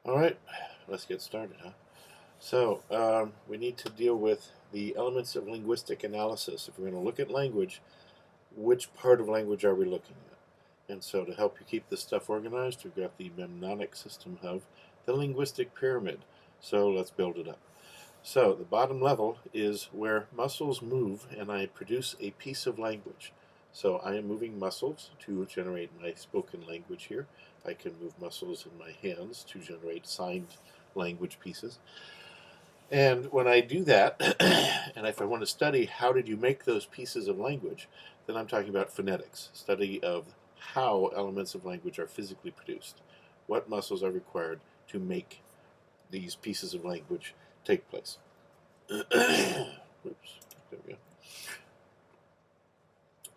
All right, let's get started, huh? So, we need to deal with the elements of linguistic analysis. If we're going to look at language, which part of language are we looking at? And so, to help you keep this stuff organized, we've got the mnemonic system of the linguistic pyramid. So, let's build it up. So, the bottom level is where muscles move, and I produce a piece of language. So, I am moving muscles to generate my spoken language here. I can move muscles in my hands to generate signed language pieces. And when I do that, and if I want to study how did you make those pieces of language, then I'm talking about phonetics, study of how elements of language are physically produced. What muscles are required to make these pieces of language take place. Oops, there we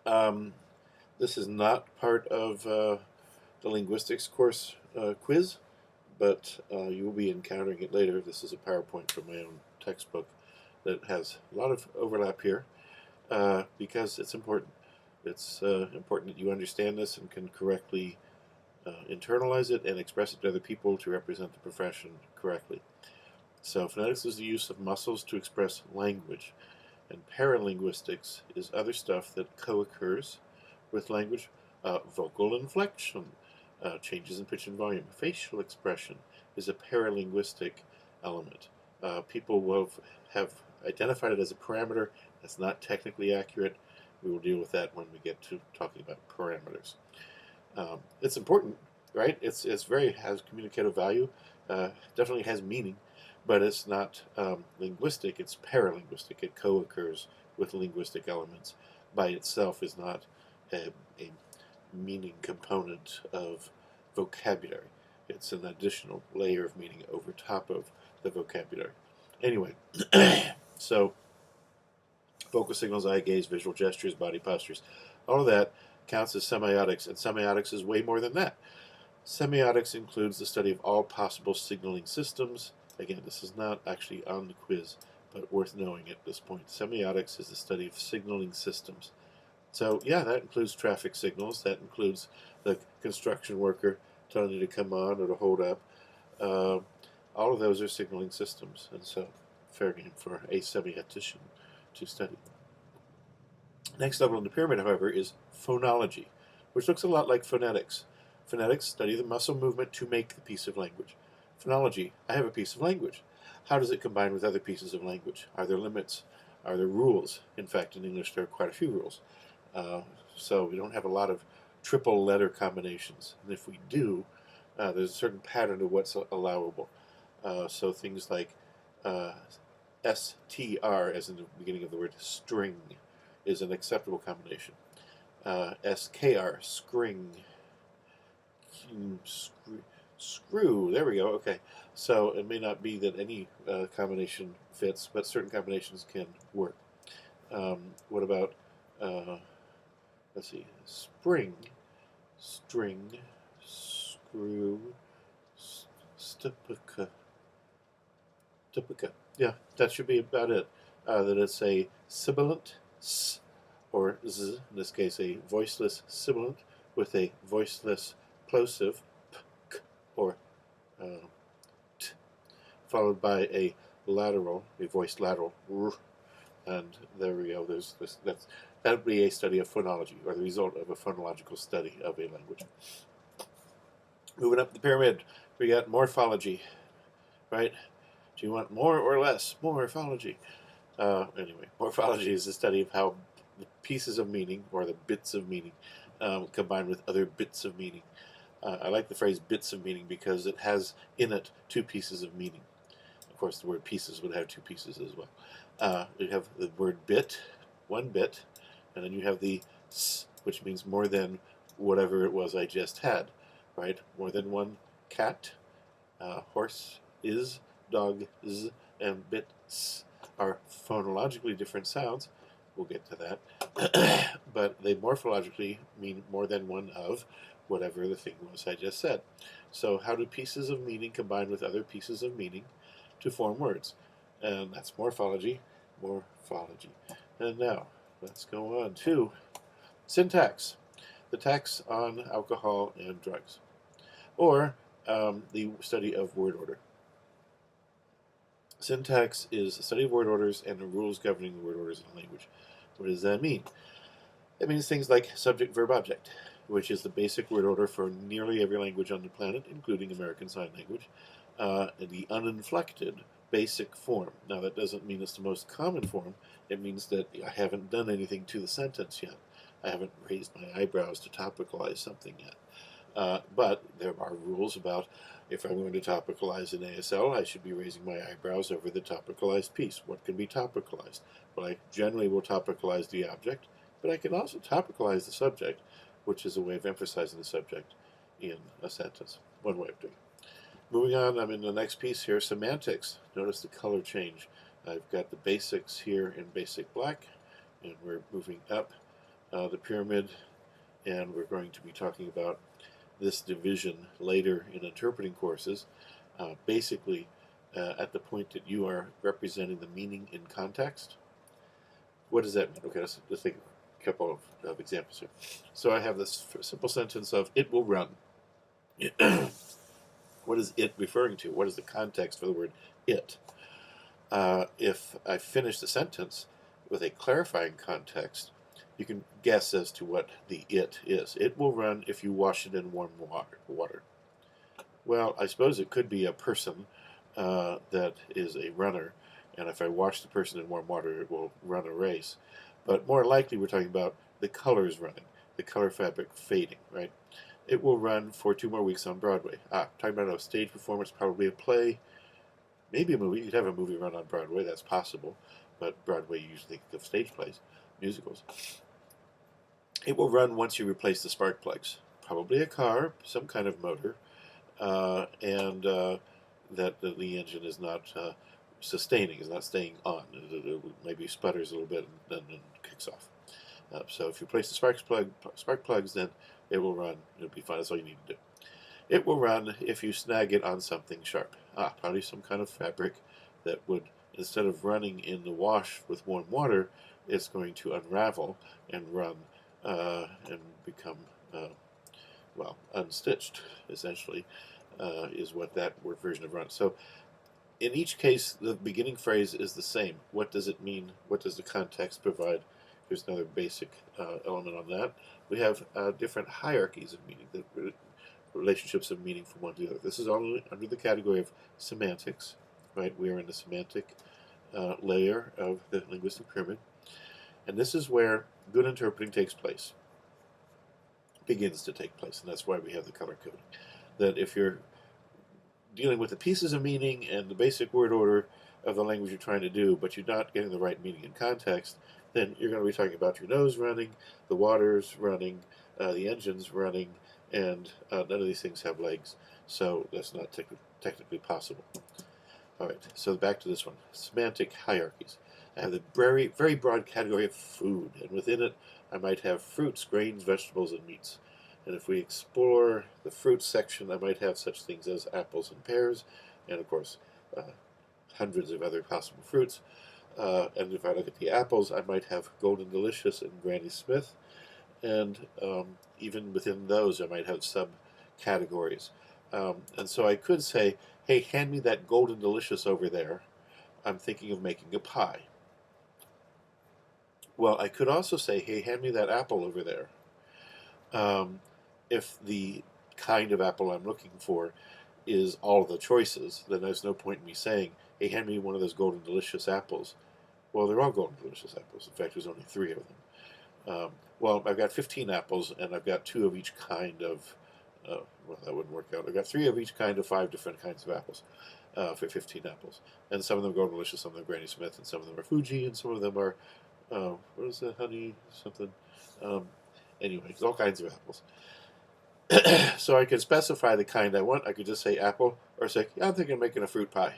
go. This is not part of the linguistics course quiz, but you will be encountering it later. This is a PowerPoint from my own textbook that has a lot of overlap here because it's important. It's important that you understand this and can correctly internalize it and express it to other people to represent the profession correctly. So phonetics is the use of muscles to express language, and paralinguistics is other stuff that co-occurs with language. Vocal inflection, changes in pitch and volume. Facial expression is a paralinguistic element. People will have identified it as a parameter. That's not technically accurate. We will deal with that when we get to talking about parameters. It's important, right? It's very has communicative value. Definitely has meaning, but it's not linguistic. It's paralinguistic. It co-occurs with linguistic elements. By itself is not a meaning component of vocabulary. It's an additional layer of meaning over top of the vocabulary. Anyway, so vocal signals, eye gaze, visual gestures, body postures, all of that counts as semiotics, and semiotics is way more than that. Semiotics includes the study of all possible signaling systems. Again, this is not actually on the quiz, but worth knowing at this point. Semiotics is the study of signaling systems. So yeah, that includes traffic signals. That includes the construction worker telling you to come on or to hold up. All of those are signaling systems, and so fair game for a semiotician to study. Next level in the pyramid, however, is phonology, which looks a lot like phonetics. Phonetics study the muscle movement to make the piece of language. Phonology, I have a piece of language. How does it combine with other pieces of language? Are there limits? Are there rules? In fact, in English, there are quite a few rules. So we don't have a lot of triple letter combinations. And if we do, there's a certain pattern of what's allowable. So things like STR, as in the beginning of the word string, is an acceptable combination. SKR, scring, screw, there we go, okay. So it may not be that any combination fits, but certain combinations can work. What about, let's see, spring, string, screw, stipica. Yeah, that should be about it. That it's a sibilant s or z, in this case a voiceless sibilant with a voiceless plosive p, k, or t, followed by a lateral, a voiced lateral r, and there we go. That would be a study of phonology, or the result of a phonological study of a language. Moving up the pyramid, we got morphology, right? Do you want more or less morphology? Anyway, morphology is the study of how the pieces of meaning, or the bits of meaning, combine with other bits of meaning. I like the phrase bits of meaning because it has in it two pieces of meaning. Of course, the word pieces would have two pieces as well. You have the word bit, one bit, and then you have the s, which means more than whatever it was I just had, right? More than one cat, horse is, dog z, and bit s are phonologically different sounds. We'll get to that. But they morphologically mean more than one of whatever the thing was I just said. So how do pieces of meaning combine with other pieces of meaning to form words? And that's morphology. And now, let's go on to syntax. The tax on alcohol and drugs. Or the study of word order. Syntax is the study of word orders and the rules governing the word orders in a language. What does that mean? It means things like subject, verb, object, which is the basic word order for nearly every language on the planet, including American Sign Language, the uninflected basic form. Now, that doesn't mean it's the most common form. It means that I haven't done anything to the sentence yet. I haven't raised my eyebrows to topicalize something yet. But there are rules about if I'm going to topicalize an ASL, I should be raising my eyebrows over the topicalized piece. What can be topicalized? Well, I generally will topicalize the object, but I can also topicalize the subject, which is a way of emphasizing the subject in a sentence. One way of doing it. Moving on, I'm in the next piece here, semantics. Notice the color change. I've got the basics here in basic black, and we're moving up the pyramid, and we're going to be talking about this division later in interpreting courses. Basically, at the point that you are representing the meaning in context. What does that mean? Okay, let's take a couple of examples here. So I have this simple sentence of, it will run. What is it referring to? What is the context for the word it? If I finish the sentence with a clarifying context, you can guess as to what the it is. It will run if you wash it in warm water. Well, I suppose it could be a person that is a runner, and if I wash the person in warm water, it will run a race. But more likely, we're talking about the colors running, the color fabric fading, right? It will run for 2 more weeks on Broadway. Talking about a stage performance, probably a play, maybe a movie. You could have a movie run on Broadway, that's possible, but Broadway usually think of stage plays, musicals. It will run once you replace the spark plugs. Probably a car, some kind of motor, and that the engine is not sustaining, is not staying on. It maybe sputters a little bit and then kicks off. So if you replace the spark plugs, then it will run. It'll be fine. That's all you need to do. It will run if you snag it on something sharp. Probably some kind of fabric that would, instead of running in the wash with warm water, it's going to unravel and run and become, well, unstitched, essentially, is what that word version of run. So in each case, the beginning phrase is the same. What does it mean? What does the context provide? Here's another basic element on that. We have different hierarchies of meaning, the relationships of meaning from one to the other. This is all under the category of semantics, right? We are in the semantic layer of the linguistic pyramid. And this is where good interpreting takes place, begins to take place, and that's why we have the color coding. That if you're dealing with the pieces of meaning and the basic word order of the language you're trying to do, but you're not getting the right meaning in context, then you're going to be talking about your nose running, the water's running, the engine's running, and none of these things have legs, so that's not technically possible. All right, so back to this one, semantic hierarchies. I have the very, very broad category of food, and within it I might have fruits, grains, vegetables, and meats. And if we explore the fruit section, I might have such things as apples and pears, and of course, hundreds of other possible fruits. And if I look at the apples, I might have Golden Delicious and Granny Smith, and even within those, I might have subcategories. And so I could say, hey, hand me that Golden Delicious over there. I'm thinking of making a pie. Well, I could also say, hey, hand me that apple over there. If the kind of apple I'm looking for is all of the choices, then there's no point in me saying, hey, hand me one of those Golden Delicious apples. Well, they're all Golden Delicious apples. In fact, there's only 3 of them. Well, I've got 15 apples, and I've got 2 of each kind of, well, that wouldn't work out. I've got 3 of each kind of 5 different kinds of apples for 15 apples. And some of them are Golden Delicious, some of them are Granny Smith, and some of them are Fuji, and some of them are, what is that, honey something? Anyway, there's all kinds of apples. So I could specify the kind I want. I could just say apple, or say, yeah, I'm thinking of making a fruit pie.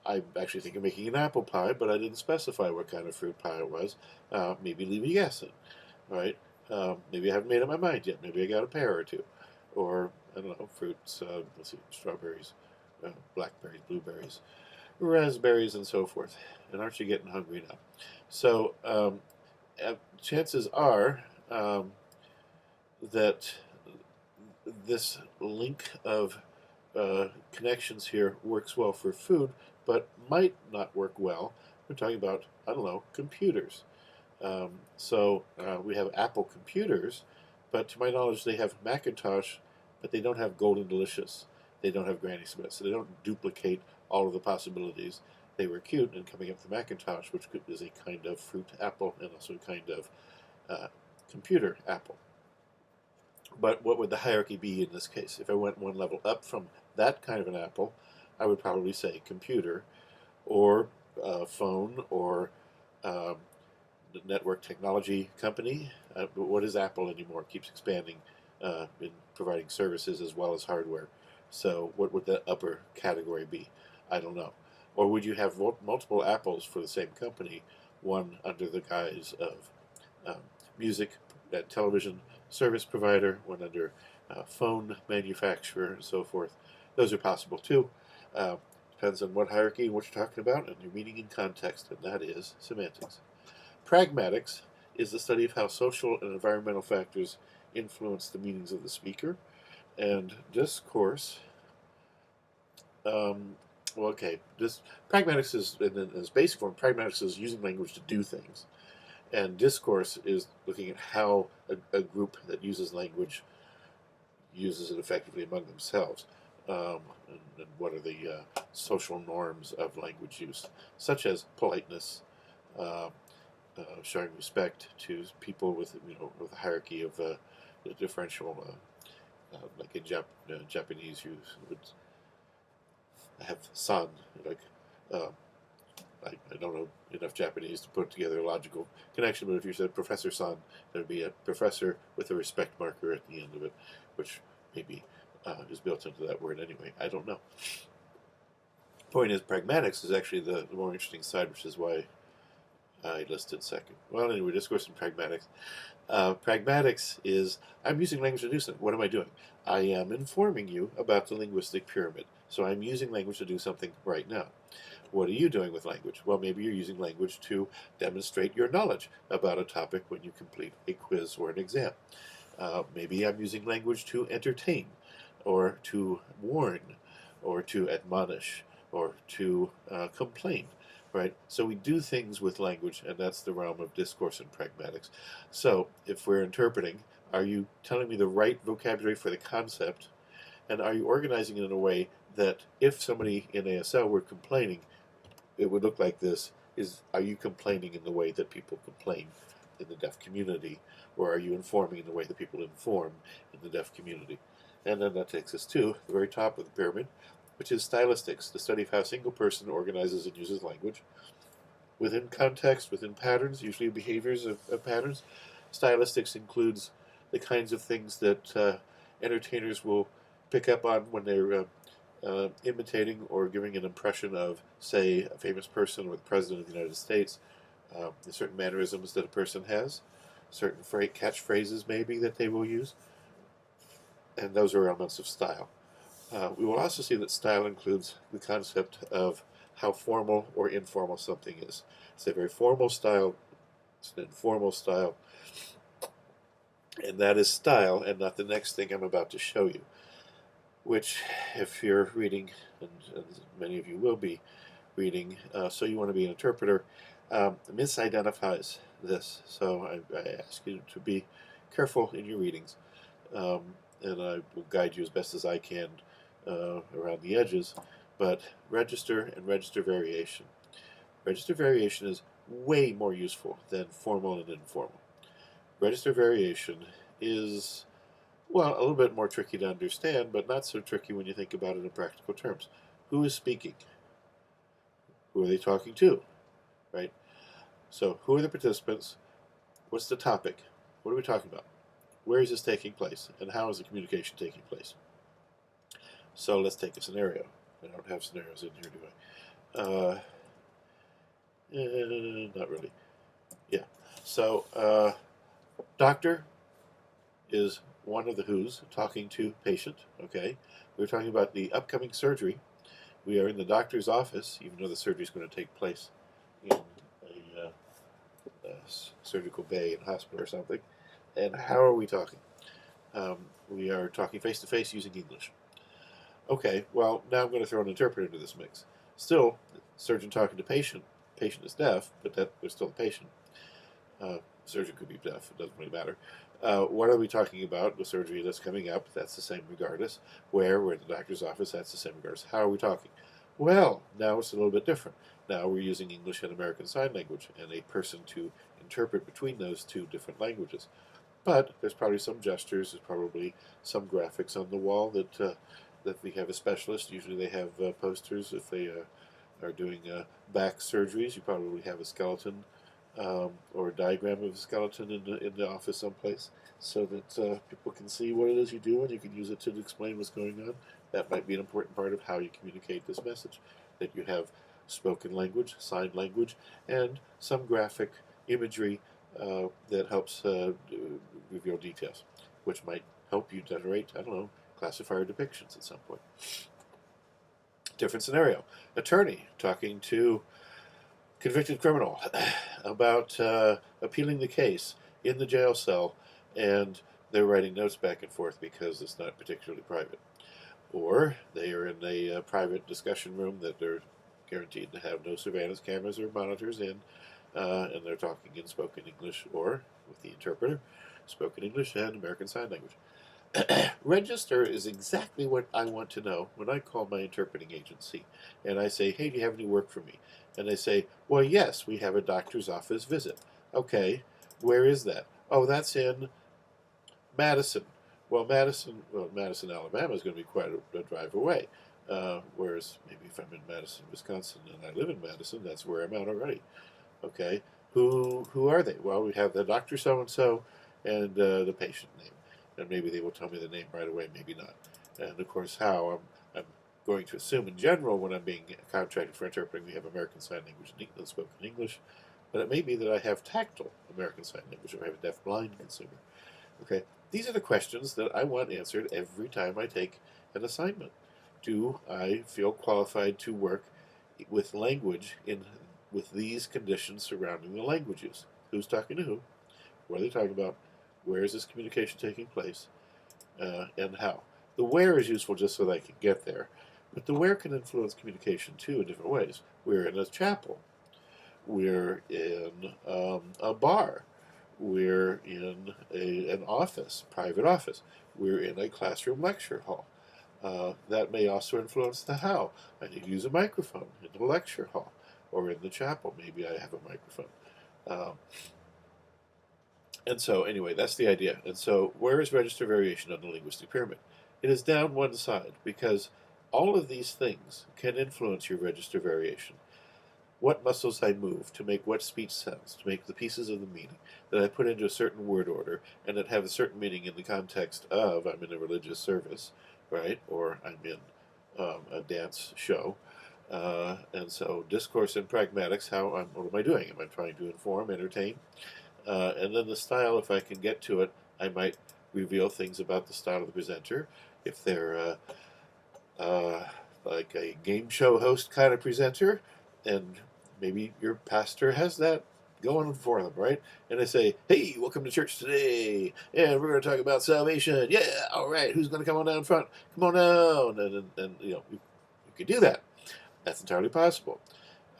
I actually think of making an apple pie, but I didn't specify what kind of fruit pie it was. Maybe leave me guessing, right? Maybe I haven't made up my mind yet. Maybe I got a pear or 2. Or, I don't know, fruits, let's see, strawberries, blackberries, blueberries, raspberries, and so forth. And aren't you getting hungry now? So, chances are that this link of connections here works well for food, but might not work well. We're talking about, I don't know, computers. We have Apple computers, but to my knowledge, they have Macintosh, but they don't have Golden Delicious. They don't have Granny Smith, so they don't duplicate all of the possibilities. They were cute in coming up with Macintosh, which is a kind of fruit apple and also a kind of uh, computer apple. But what would the hierarchy be in this case? If I went one level up from that kind of an apple, I would probably say computer or phone or um, the network technology company. But what is Apple anymore? It keeps expanding in providing services as well as hardware. So what would the upper category be? I don't know. Or would you have multiple Apples for the same company, one under the guise of um, music and television service provider, one under phone manufacturer, and so forth? Those are possible too. Uh, Depends on what hierarchy and what you're talking about and your meaning and context, and that is semantics. Pragmatics is the study of how social and environmental factors influence the meanings of the speaker. And discourse, um, well, okay, this pragmatics is in its basic form. Pragmatics is using language to do things, and discourse is looking at how a group that uses language uses it effectively among themselves. And what are the social norms of language use, such as politeness, uh, showing respect to people with with a hierarchy of the differential, like in Japanese, you would have san, like uh, I don't know enough Japanese to put together a logical connection, but if you said Professor San, there'd be a professor with a respect marker at the end of it, which maybe is built into that word anyway. I don't know. Point is, pragmatics is actually the more interesting side, which is why I listed second. Well, anyway, discourse and pragmatics. Pragmatics is I'm using language to do something. What am I doing? I am informing you about the linguistic pyramid. So I'm using language to do something right now. What are you doing with language? Well, maybe you're using language to demonstrate your knowledge about a topic when you complete a quiz or an exam. Maybe I'm using language to entertain, or to warn, or to admonish, or to complain, right? So we do things with language, and that's the realm of discourse and pragmatics. So if we're interpreting, are you telling me the right vocabulary for the concept, and are you organizing it in a way that if somebody in ASL were complaining, it would look like this? Are you complaining in the way that people complain in the deaf community, or are you informing in the way that people inform in the deaf community? And then that takes us to the very top of the pyramid, which is stylistics, the study of how a single person organizes and uses language within context, within patterns, usually behaviors of patterns. Stylistics includes the kinds of things that entertainers will pick up on when they're imitating or giving an impression of, say, a famous person or the President of the United States. There's certain mannerisms that a person has, certain catchphrases maybe that they will use, and those are elements of style. We will also see that style includes the concept of how formal or informal something is. It's a very formal style, it's an informal style, and that is style and not the next thing I'm about to show you, which, if you're reading, and many of you will be reading, so you want to be an interpreter, misidentifies this. So I ask you to be careful in your readings, and I will guide you as best as I can around the edges, but register and register variation. Register variation is way more useful than formal and informal. Register variation is, well, a little bit more tricky to understand, but not so tricky when you think about it in practical terms. Who is speaking? Who are they talking to? Right? So, who are the participants? What's the topic? What are we talking about? Where is this taking place? And how is the communication taking place? So, let's take a scenario. I don't have scenarios in here, do I? Not really. Yeah. So, doctor is one of the who's talking to patient. Okay. We're talking about the upcoming surgery. We are in the doctor's office, even though the surgery is going to take place in a surgical bay in a hospital or something. And how are we talking? We are talking face to face using English. Okay, well, now I'm going to throw an interpreter into this mix. Still, surgeon talking to patient. Patient is deaf, but they're still a patient. Surgeon could be deaf. It doesn't really matter. What are we talking about? The surgery that's coming up. That's the same regardless. Where? We're in the doctor's office. That's the same regardless. How are we talking? Well, now it's a little bit different. Now we're using English and American Sign Language and a person to interpret between those two different languages. But there's probably some gestures. There's probably some graphics on the wall that we have a specialist. Usually they have posters if they are doing back surgeries. You probably have a skeleton or a diagram of a skeleton in the office someplace so that people can see what it is you do and you can use it to explain what's going on. That might be an important part of how you communicate this message, that you have spoken language, sign language, and some graphic imagery that helps reveal details, which might help you generate, I don't know, classifier depictions at some point. Different scenario. Attorney talking to convicted criminal about appealing the case in the jail cell, and they're writing notes back and forth because it's not particularly private. Or they are in a private discussion room that they're guaranteed to have no surveillance cameras or monitors in, and they're talking in spoken English or, with the interpreter, spoken English and American Sign Language. Register is exactly what I want to know when I call my interpreting agency and I say, hey, do you have any work for me? And they say, well, yes, we have a doctor's office visit. Okay, where is that? Oh, that's in Madison. Madison, Alabama is going to be quite a drive away. Whereas maybe if I'm in Madison, Wisconsin, and I live in Madison, that's where I'm at already. Okay, who are they? Well, we have the doctor so and so, and the patient name, and maybe they will tell me the name right away, maybe not. And of course, how I'm going to assume in general when I'm being contracted for interpreting, we have American Sign Language and spoken English, but it may be that I have tactile American Sign Language, or I have a deaf-blind consumer. Okay, these are the questions that I want answered every time I take an assignment. Do I feel qualified to work with language in with these conditions surrounding the language use? Who's talking to who? What are they talking about? Where is this communication taking place? And how? The where is useful just so that I can get there, but the where can influence communication too in different ways. We're in a chapel. We're in a bar. We're in an office, private office. We're in a classroom lecture hall. That may also influence the how. I need to use a microphone in the lecture hall or in the chapel. Maybe I have a microphone. Um, and so, anyway, that's the idea. And so, where is register variation on the linguistic pyramid? It is down one side because all of these things can influence your register variation. What muscles I move to make what speech sounds, to make the pieces of the meaning that I put into a certain word order and that have a certain meaning in the context of I'm in a religious service, right? Or I'm in a dance show. And so discourse and pragmatics, what am I doing? Am I trying to inform, entertain? And then the style, if I can get to it, I might reveal things about the style of the presenter. If they're like a game show host kind of presenter, and maybe your pastor has that going for them, right? And they say, hey, welcome to church today, and we're going to talk about salvation. Yeah, all right, who's going to come on down front? Come on down. And you could do that. That's entirely possible.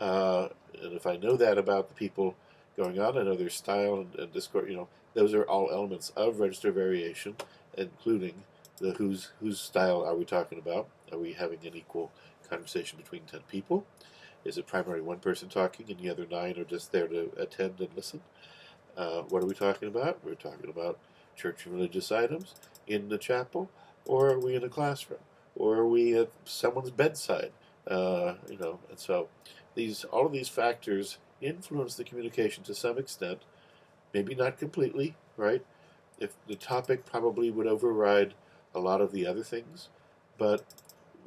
And if I know that about the people going on, I know their style and discourse, those are all elements of register variation, including the whose style are we talking about? Are we having an equal conversation between 10 people? Is it primarily one person talking and the other 9 are just there to attend and listen? What are we talking about? We're talking about church and religious items in the chapel, or are we in a classroom, or are we at someone's bedside? And so all of these factors influence the communication to some extent, maybe not completely, right? If the topic probably would override a lot of the other things, but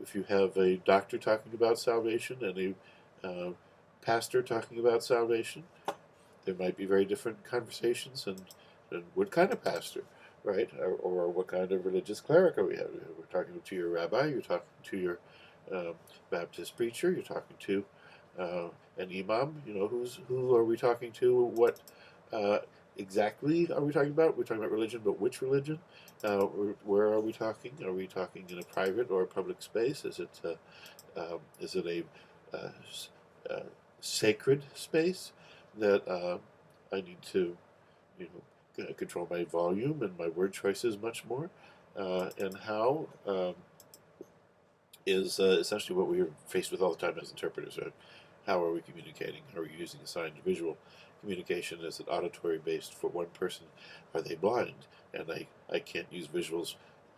if you have a doctor talking about salvation and a pastor talking about salvation, there might be very different conversations, and what kind of pastor, right? Or what kind of religious cleric are we having? We're talking to your rabbi, you're talking to your Baptist preacher, you're talking to an imam, who are we talking to? What exactly are we talking about? We're talking about religion, but which religion? Where are we talking? Are we talking in a private or a public space? Is it a uh, sacred space that I need to, control my volume and my word choices much more? And how is essentially what we are faced with all the time as interpreters. Right? How are we communicating? Are we using a signed visual communication? Is it auditory based for one person? Are they blind? And I can't use visuals.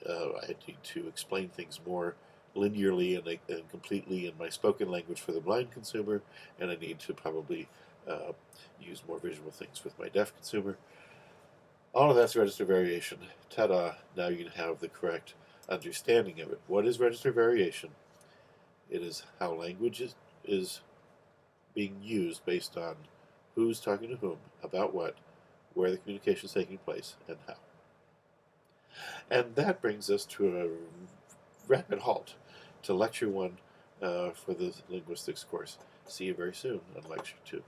I need to explain things more linearly and completely in my spoken language for the blind consumer, and I need to probably uh, use more visual things with my deaf consumer. All of that's register variation. Ta-da! Now you can have the correct understanding of it. What is register variation? It is how language is being used based on who's talking to whom, about what, where the communication is taking place, and how. And that brings us to a rapid halt to Lecture 1 for the linguistics course. See you very soon on Lecture 2.